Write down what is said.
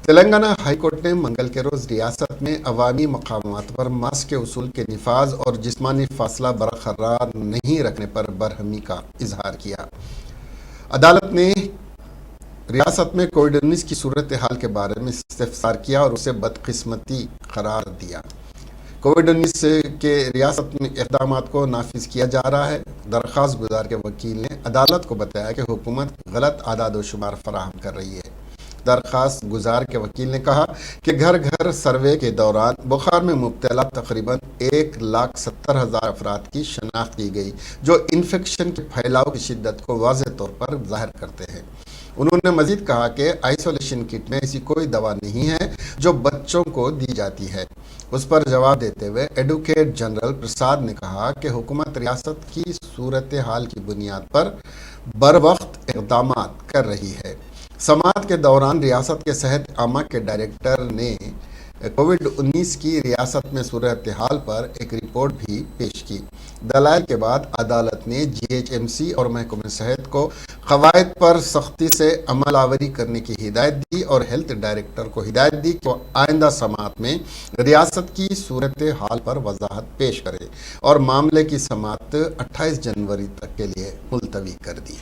Telangana high court نے منگل کے روز ریاست میں عوامی مقامات پر ماسک کے اصول کے نفاذ اور جسمانی فاصلہ برقرار نہیں رکھنے پر برہمی کا اظہار کیا۔ عدالت نے ریاست میں کووڈ-19 کی صورتحال کے بارے میں استفسار کیا اور اسے بدقسمتی قرار دیا۔ کووڈ-19 کے ریاست میں اقدامات کو نافذ کیا جا رہا ہے۔ درخواست گزار کے وکیل نے عدالت کو بتایا کہ حکومت غلط اعداد و شمار فراہم کر رہی ہے۔ درخواست گزار کے وکیل نے کہا کہ گھر گھر سروے کے دوران بخار میں مبتلا تقریباً 1,70,000 افراد کی شناخت کی گئی، جو انفیکشن کے پھیلاؤ کی شدت کو واضح طور پر ظاہر کرتے ہیں۔ انہوں نے مزید کہا کہ آئسولیشن کٹ میں ایسی کوئی دوا نہیں ہے جو بچوں کو دی جاتی ہے۔ اس پر جواب دیتے ہوئے ایڈوکیٹ جنرل پرساد نے کہا کہ حکومت ریاست کی صورتحال کی بنیاد پر بروقت اقدامات کر رہی ہے۔ سماعت کے دوران ریاست کے صحت عامہ کے ڈائریکٹر نے کووڈ-19 کی ریاست میں صورتحال پر ایک رپورٹ بھی پیش کی۔ دلائل کے بعد عدالت نے GHMC اور محکمہ صحت کو قواعد پر سختی سے عمل آوری کرنے کی ہدایت دی اور ہیلتھ ڈائریکٹر کو ہدایت دی کہ وہ آئندہ سماعت میں ریاست کی صورتحال پر وضاحت پیش کرے اور معاملے کی سماعت 28 جنوری تک کے لیے ملتوی کر دی۔